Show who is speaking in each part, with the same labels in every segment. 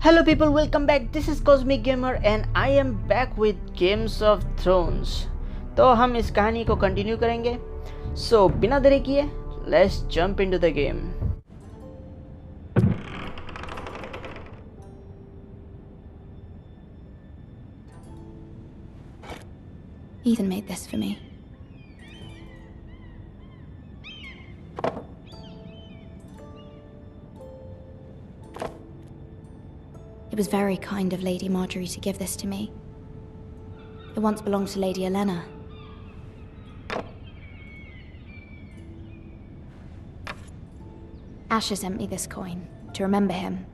Speaker 1: Hello people, welcome back. This is Cosmic Gamer and I am back with Games of Thrones. तो हम इस कहानी को continue करेंगे. So बिना देरी किए, let's jump into the game.
Speaker 2: Ethan made this for me. It was very kind of Lady Marjorie to give this to me. It once belonged to Lady Elena. Asher sent me this coin to remember him.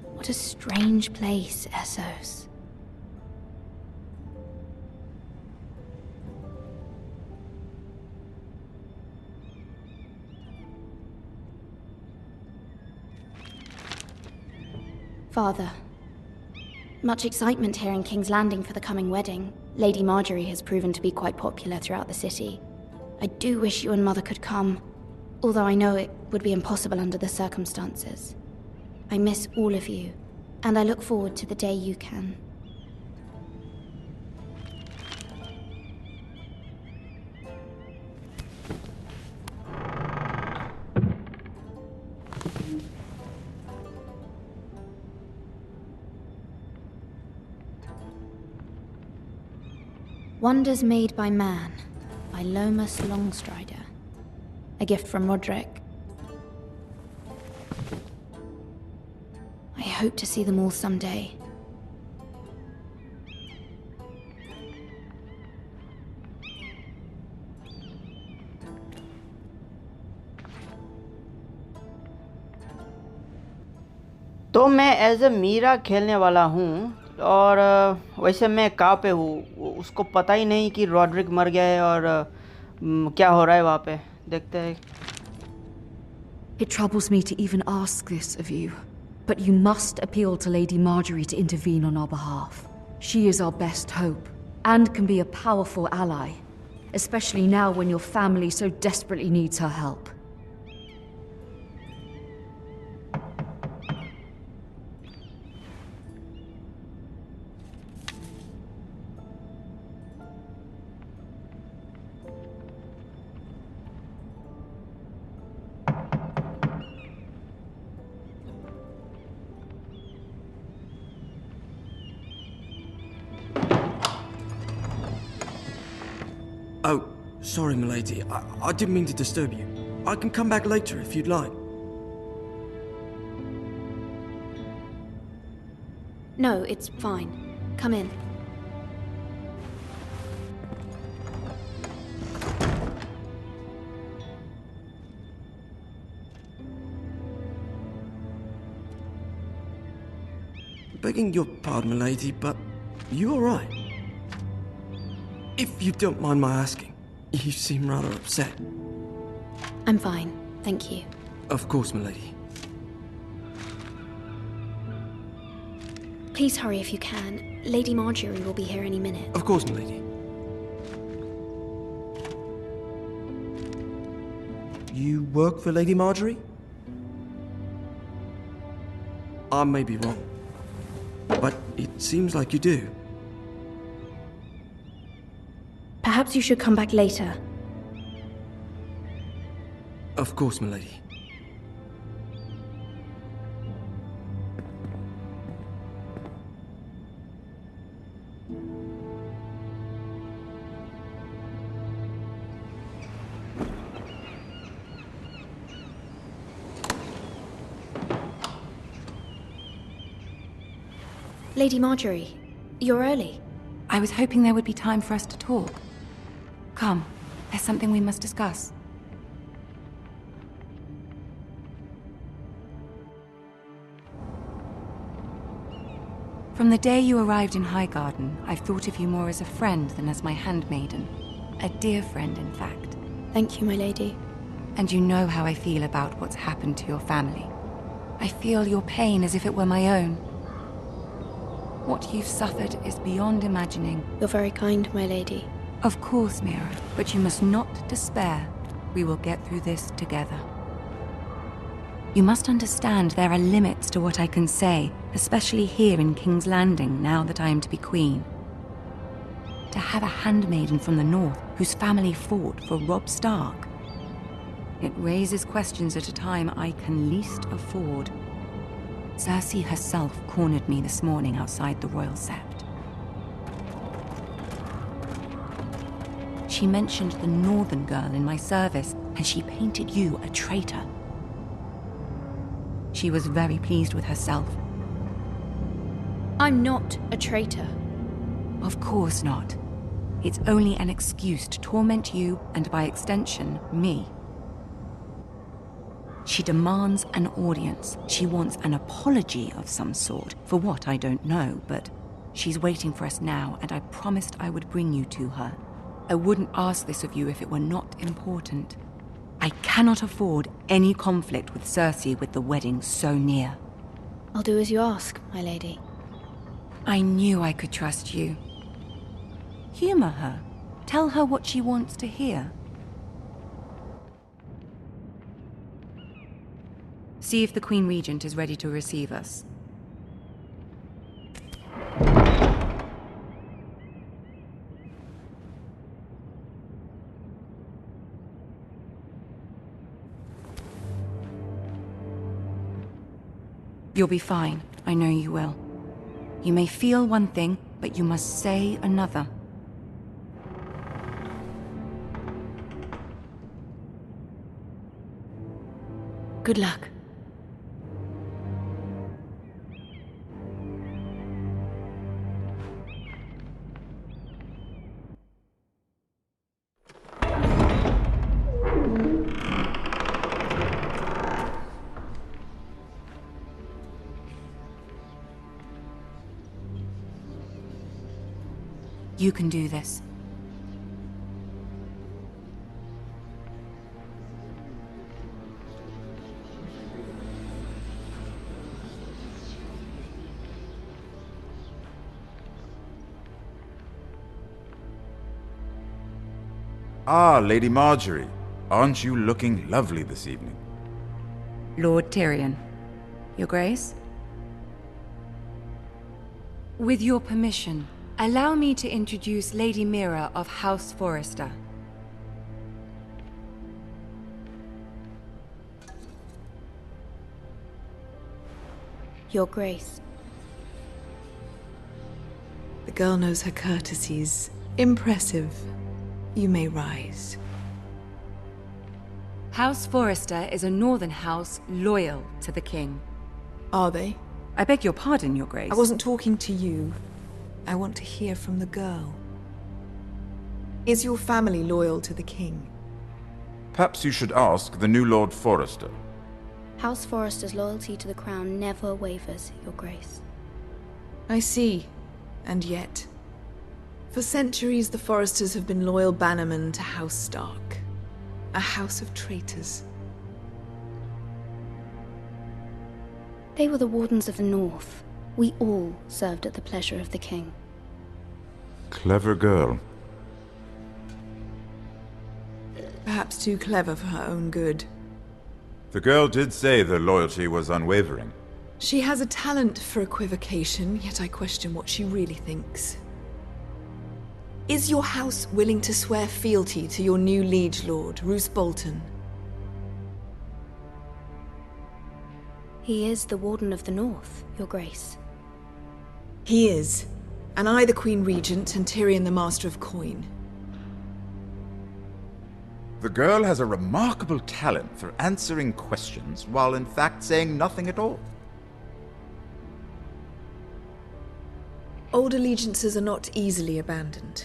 Speaker 2: What a strange place, Essos. Father, much excitement here in King's Landing for the coming wedding. Lady Marjorie has proven to be quite popular throughout the city. I do wish you and Mother could come, although I know it would be impossible under the circumstances. I miss all of you, and I look forward to the day you can. Wonders Made by Man, by Lomas Longstrider. A gift from Roderick. I hope to see them all someday.
Speaker 1: तो मैं as a Meera खेलने वाला हूँ और वैसे मैं कहाँ पे हूँ उसको पता ही नहीं कि रॉड्रिक मर गया है और क्या हो रहा है वहाँ पे. देखते हैं.
Speaker 3: It troubles me to even ask this of you, but you must appeal to Lady Marjorie to intervene on our behalf. She is our best hope, and can be a powerful ally, especially now when your family so desperately needs her help.
Speaker 4: Oh, sorry, milady. I didn't mean to disturb you. I can come back later if you'd like.
Speaker 2: No, it's fine. Come in.
Speaker 4: Begging your pardon, milady, but you all right? If you don't mind my asking, you seem rather upset.
Speaker 2: I'm fine, thank you.
Speaker 4: Of course, milady.
Speaker 2: Please hurry if you can. Lady Marjorie will be here any minute.
Speaker 4: Of course, milady. You work for Lady Marjorie? I may be wrong, but it seems like you do.
Speaker 2: Perhaps you should come back later.
Speaker 4: Of course, milady.
Speaker 2: Lady Marjorie, you're early.
Speaker 5: I was hoping there would be time for us to talk. Come, there's something we must discuss. From the day you arrived in Highgarden, I've thought of you more as a friend than as my handmaiden. A dear friend, in fact.
Speaker 2: Thank you, my lady.
Speaker 5: And you know how I feel about what's happened to your family. I feel your pain as if it were my own. What you've suffered is beyond imagining.
Speaker 2: You're very kind, my lady.
Speaker 5: Of course, Mira, but you must not despair. We will get through this together. You must understand there are limits to what I can say, especially here in King's Landing now that I am to be queen. To have a handmaiden from the north whose family fought for Robb Stark. It raises questions at a time I can least afford. Cersei herself cornered me this morning outside the Royal Sept. She mentioned the northern girl in my service, and she painted you a traitor. She was very pleased with herself.
Speaker 2: I'm not a traitor.
Speaker 5: Of course not. It's only an excuse to torment you, and by extension, me. She demands an audience. She wants an apology of some sort, for what I don't know, but she's waiting for us now, and I promised I would bring you to her. I wouldn't ask this of you if it were not important. I cannot afford any conflict with Cersei with the wedding so near.
Speaker 2: I'll do as you ask, my lady.
Speaker 5: I knew I could trust you. Humor her. Tell her what she wants to hear. See if the Queen Regent is ready to receive us. You'll be fine. I know you will. You may feel one thing, but you must say another.
Speaker 2: Good luck.
Speaker 5: You can do this.
Speaker 6: Ah, Lady Marjorie. Aren't you looking lovely this evening?
Speaker 5: Lord Tyrion. Your Grace? With your permission, allow me to introduce Lady Mira of House Forrester.
Speaker 2: Your Grace.
Speaker 7: The girl knows her courtesies. Impressive. You may rise.
Speaker 5: House Forrester is a northern house loyal to the king.
Speaker 7: Are they?
Speaker 5: I beg your pardon, Your Grace.
Speaker 7: I wasn't talking to you. I want to hear from the girl. Is your family loyal to the king?
Speaker 6: Perhaps you should ask the new Lord Forrester.
Speaker 2: House Forrester's loyalty to the crown never wavers, Your Grace.
Speaker 7: I see. And yet, for centuries the Forresters have been loyal bannermen to House Stark. A house of traitors.
Speaker 2: They were the Wardens of the North. We all served at the pleasure of the king.
Speaker 6: Clever girl.
Speaker 7: Perhaps too clever for her own good.
Speaker 6: The girl did say their loyalty was unwavering.
Speaker 7: She has a talent for equivocation, yet I question what she really thinks. Is your house willing to swear fealty to your new liege lord, Roose Bolton?
Speaker 2: He is the Warden of the North, Your Grace.
Speaker 7: He is. And I the Queen Regent and Tyrion the Master of Coin.
Speaker 6: The girl has a remarkable talent for answering questions while in fact saying nothing at all.
Speaker 7: Old allegiances are not easily abandoned.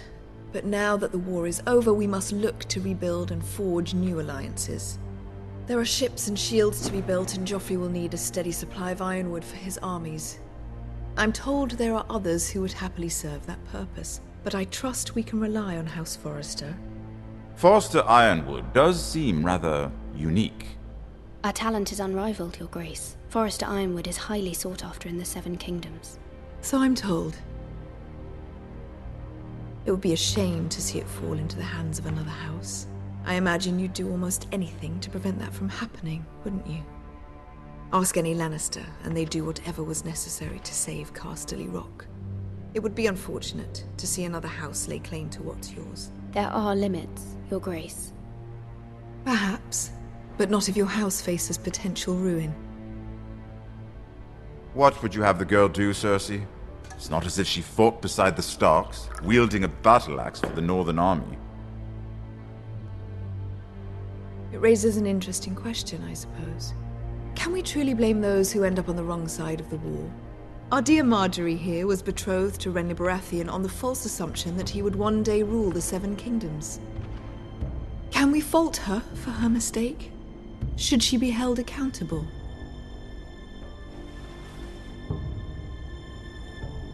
Speaker 7: But now that the war is over, we must look to rebuild and forge new alliances. There are ships and shields to be built, and Joffrey will need a steady supply of ironwood for his armies. I'm told there are others who would happily serve that purpose, but I trust we can rely on House Forrester.
Speaker 6: Forrester Ironwood does seem rather unique.
Speaker 2: Our talent is unrivaled, Your Grace. Forrester Ironwood is highly sought after in the Seven Kingdoms.
Speaker 7: So I'm told. It would be a shame to see it fall into the hands of another house. I imagine you'd do almost anything to prevent that from happening, wouldn't you? Ask any Lannister, and they'd do whatever was necessary to save Casterly Rock. It would be unfortunate to see another house lay claim to what's yours.
Speaker 2: There are limits, Your Grace.
Speaker 7: Perhaps, but not if your house faces potential ruin.
Speaker 6: What would you have the girl do, Cersei? It's not as if she fought beside the Starks, wielding a battle axe for the Northern Army.
Speaker 7: It raises an interesting question, I suppose. Can we truly blame those who end up on the wrong side of the war? Our dear Marjorie here was betrothed to Renly Baratheon on the false assumption that he would one day rule the Seven Kingdoms. Can we fault her for her mistake? Should she be held accountable?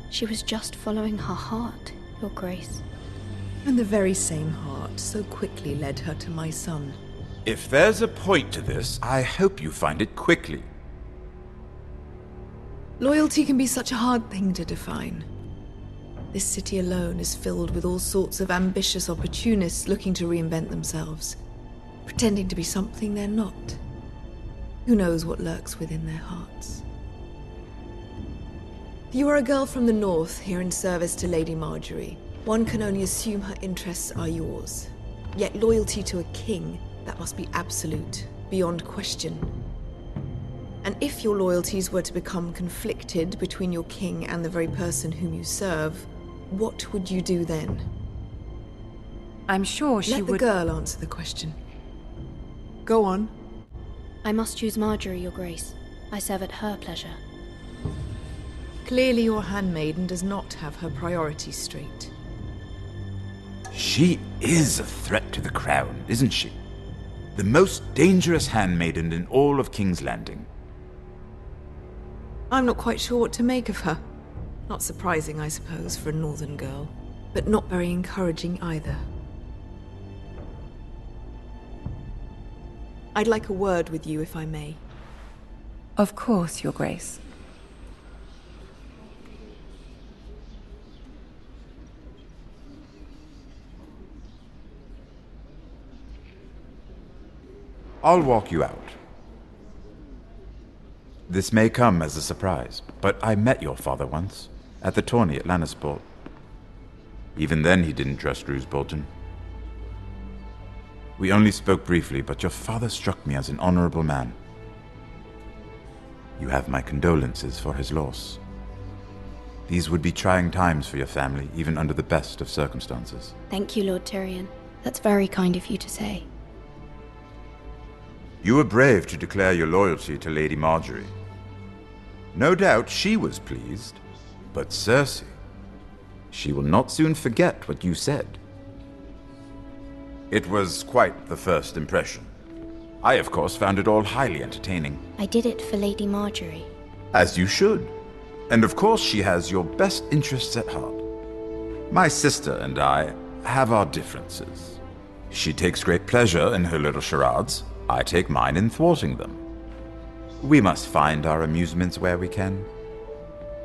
Speaker 2: She was just following her heart, Your Grace.
Speaker 7: And the very same heart so quickly led her to my son.
Speaker 6: If there's a point to this, I hope you find it quickly.
Speaker 7: Loyalty can be such a hard thing to define. This city alone is filled with all sorts of ambitious opportunists looking to reinvent themselves, pretending to be something they're not. Who knows what lurks within their hearts? You are a girl from the north here in service to Lady Marjorie. One can only assume her interests are yours. Yet loyalty to a king, that must be absolute, beyond question. And if your loyalties were to become conflicted between your king and the very person whom you serve, what would you do then?
Speaker 5: I'm sure she
Speaker 7: Let the
Speaker 5: would...
Speaker 7: girl answer the question. Go on.
Speaker 2: I must choose Marjorie, Your Grace. I serve at her pleasure.
Speaker 7: Clearly your handmaiden does not have her priorities straight.
Speaker 6: She is a threat to the crown, isn't she? The most dangerous handmaiden in all of King's Landing.
Speaker 7: I'm not quite sure what to make of her. Not surprising, I suppose, for a northern girl, but not very encouraging either. I'd like a word with you, if I may.
Speaker 5: Of course, Your Grace.
Speaker 6: I'll walk you out. This may come as a surprise, but I met your father once, at the tourney at Lannisport. Even then he didn't trust Roose Bolton. We only spoke briefly, but your father struck me as an honorable man. You have my condolences for his loss. These would be trying times for your family, even under the best of circumstances.
Speaker 2: Thank you, Lord Tyrion. That's very kind of you to say.
Speaker 6: You were brave to declare your loyalty to Lady Marjorie. No doubt she was pleased, but Cersei, she will not soon forget what you said. It was quite the first impression. I, of course, found it all highly entertaining.
Speaker 2: I did it for Lady Marjorie.
Speaker 6: As you should. And of course she has your best interests at heart. My sister and I have our differences. She takes great pleasure in her little charades. I take mine in thwarting them. We must find our amusements where we can.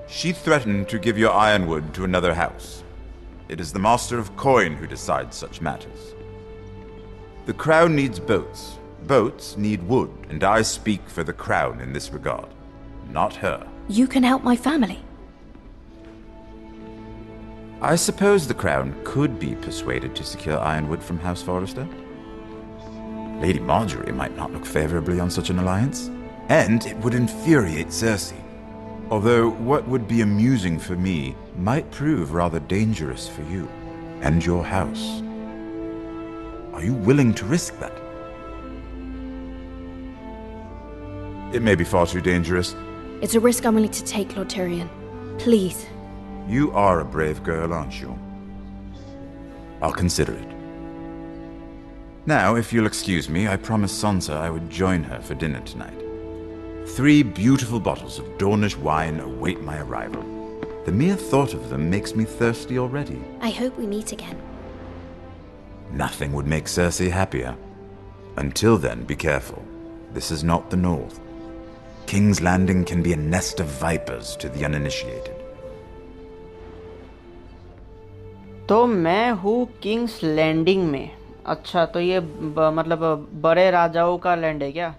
Speaker 6: She threatened to give your ironwood to another house. It is the Master of Coin who decides such matters. The crown needs boats. Boats need wood, and I speak for the crown in this regard, not her.
Speaker 2: You can help my family.
Speaker 6: I suppose the crown could be persuaded to secure ironwood from House Forrester. Lady Marjorie might not look favorably on such an alliance, and it would infuriate Cersei. Although what would be amusing for me might prove rather dangerous for you and your house. Are you willing to risk that? It may be far too dangerous.
Speaker 2: It's a risk I'm willing to take, Lord Tyrion. Please.
Speaker 6: You are a brave girl, aren't you? I'll consider it. Now, if you'll excuse me, I promised Sansa I would join her for dinner tonight. 3 beautiful bottles of Dornish wine await my arrival. The mere thought of them makes me thirsty already.
Speaker 2: I hope we meet again.
Speaker 6: Nothing would make Cersei happier. Until then, be careful. This is not the North. King's Landing can be a nest of vipers to the uninitiated.
Speaker 1: तो मैं हूँ King's Landing में। अच्छा, तो ये मतलब बड़े राजाओं का लैंड है क्या?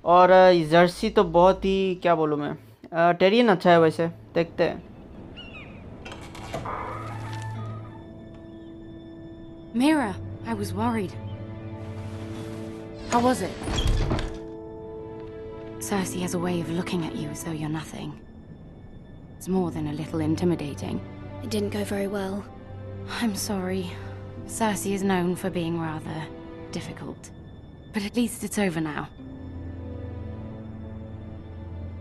Speaker 1: और जर्सी तो बहुत ही, क्या बोलूँ मैं, टेरियन अच्छा है वैसे, देखते हैं।
Speaker 2: Mira, I was worried. How was it? Cersei has a way of looking at you as though you're nothing. It's more than a little intimidating. It didn't go very well. I'm sorry. Cersei is known for being rather difficult. But at least it's over now.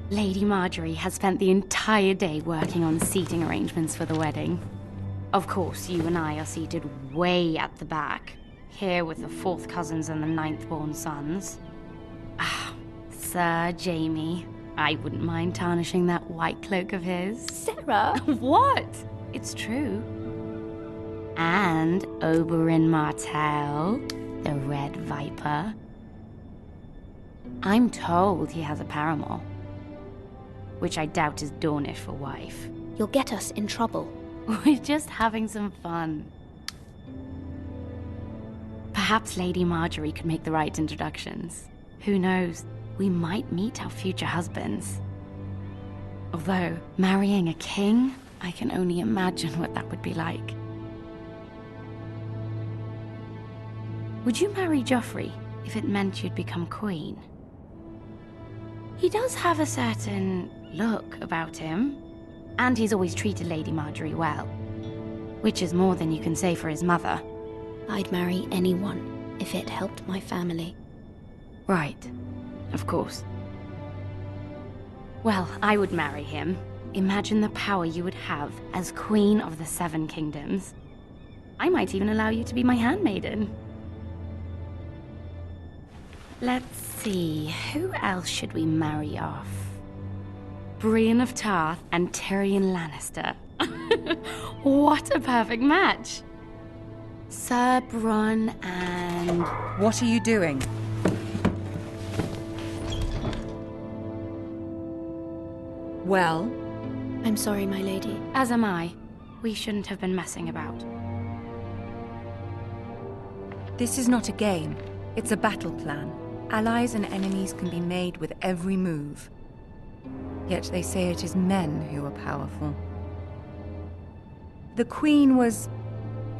Speaker 2: Lady Marjorie has spent the entire day working on seating arrangements for the wedding. Of course, you and I are seated way at the back, here with the 4th cousins and the 9th-born sons. Ah, Sir Jaime. I wouldn't mind tarnishing that white cloak of his.
Speaker 8: Sarah!
Speaker 2: What? It's true. And Oberyn Martell, the Red Viper. I'm told he has a paramour, which I doubt is Dornish for wife.
Speaker 8: You'll get us in trouble.
Speaker 2: We're just having some fun. Perhaps Lady Marjorie could make the right introductions. Who knows? We might meet our future husbands. Although, marrying a king, I can only imagine what that would be like. Would you marry Joffrey if it meant you'd become queen? He does have a certain look about him, and he's always treated Lady Marjorie well, which is more than you can say for his mother.
Speaker 8: I'd marry anyone if it helped my family.
Speaker 2: Right, of course. Well, I would marry him. Imagine the power you would have as Queen of the 7 Kingdoms. I might even allow you to be my handmaiden. Let's see, who else should we marry off? Brienne of Tarth and Tyrion Lannister. What a perfect match! Sir Bronn and...
Speaker 5: What are you doing? Well?
Speaker 8: I'm sorry, my lady.
Speaker 2: As am I. We shouldn't have been messing about.
Speaker 5: This is not a game. It's a battle plan. Allies and enemies can be made with every move. Yet they say it is men who are powerful. The Queen was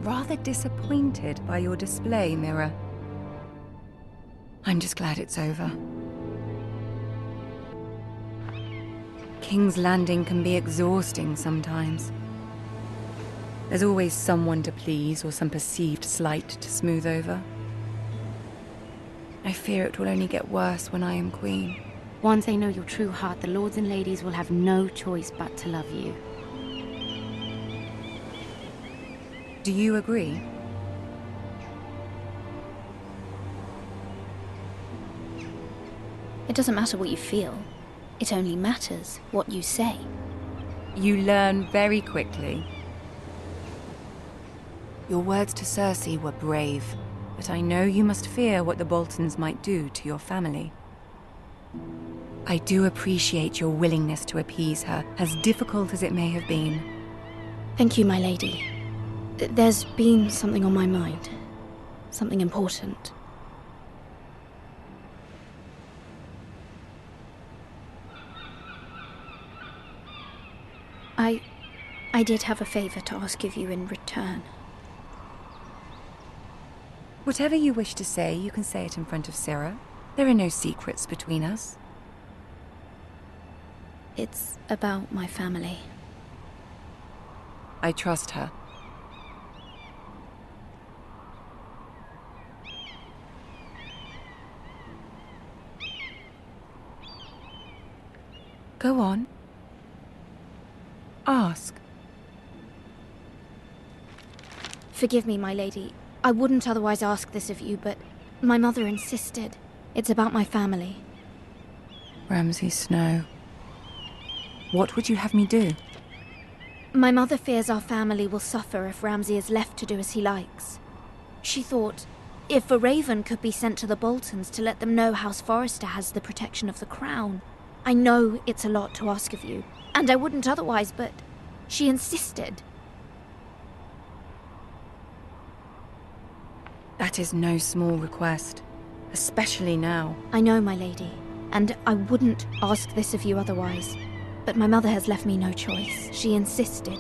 Speaker 5: rather disappointed by your display, Mira. I'm just glad it's over. King's Landing can be exhausting sometimes. There's always someone to please or some perceived slight to smooth over. I fear it will only get worse when I am queen.
Speaker 2: Once they know your true heart, the lords and ladies will have no choice but to love you.
Speaker 5: Do you agree?
Speaker 8: It doesn't matter what you feel. It only matters what you say.
Speaker 5: You learn very quickly. Your words to Cersei were brave, but I know you must fear what the Boltons might do to your family. I do appreciate your willingness to appease her, as difficult as it may have been.
Speaker 8: Thank you, my lady. There's been something on my mind. Something important. I did have a favor to ask of you in return.
Speaker 5: Whatever you wish to say, you can say it in front of Sarah. There are no secrets between us.
Speaker 8: It's about my family.
Speaker 5: I trust her. Go on. Ask.
Speaker 8: Forgive me, my lady. I wouldn't otherwise ask this of you, but my mother insisted. It's about my family.
Speaker 5: Ramsay Snow. What would you have me do?
Speaker 8: My mother fears our family will suffer if Ramsay is left to do as he likes. She thought, if a raven could be sent to the Boltons to let them know House Forrester has the protection of the crown. I know it's a lot to ask of you, and I wouldn't otherwise, but she insisted.
Speaker 5: That is no small request, especially now.
Speaker 8: I know, my lady. and I wouldn't ask this of you otherwise. But my mother has left me no choice. She insisted.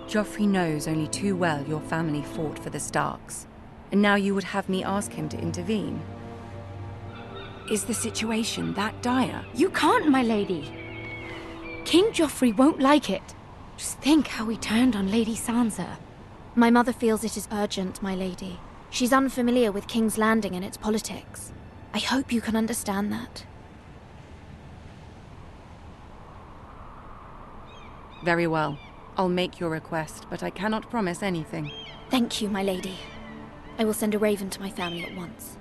Speaker 5: Joffrey knows only too well your family fought for the Starks, and now you would have me ask him to intervene. Is the situation that dire?
Speaker 2: You can't, my lady. King Joffrey won't like it. Just think how he turned on Lady Sansa.
Speaker 8: My mother feels it is urgent, my lady. She's unfamiliar with King's Landing and its politics. I hope you can understand that.
Speaker 5: Very well. I'll make your request, but I cannot promise anything.
Speaker 8: Thank you, my lady. I will send a raven to my family at once.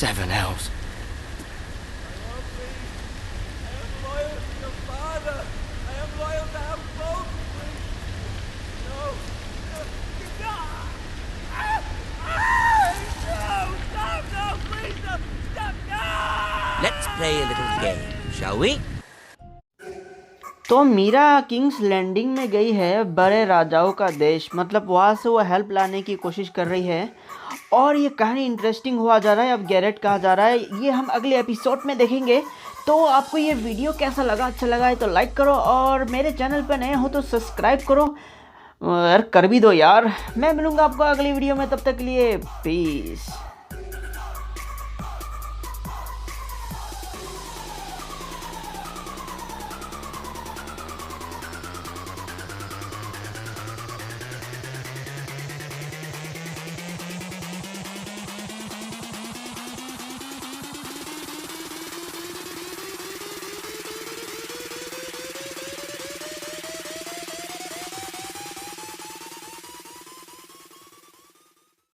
Speaker 9: Seven elves. Let's play a little game, shall we?
Speaker 1: तो Meera King's Landing में गई है, बड़े राजाओं का देश, मतलब वहाँ से वो हेल्प लाने की कोशिश कर रही है और ये कहानी इंटरेस्टिंग हुआ जा रहा है। अब गैरेट कहा जा रहा है, ये हम अगले एपिसोड में देखेंगे। तो आपको ये वीडियो कैसा लगा? अच्छा लगा है तो लाइक करो और मेरे चैनल पर नए हो तो सब्सक्राइब करो। यार कर भी दो यार। मैं मिलूँगा आपको अगली वीडियो में, तब तक के लिए पीस।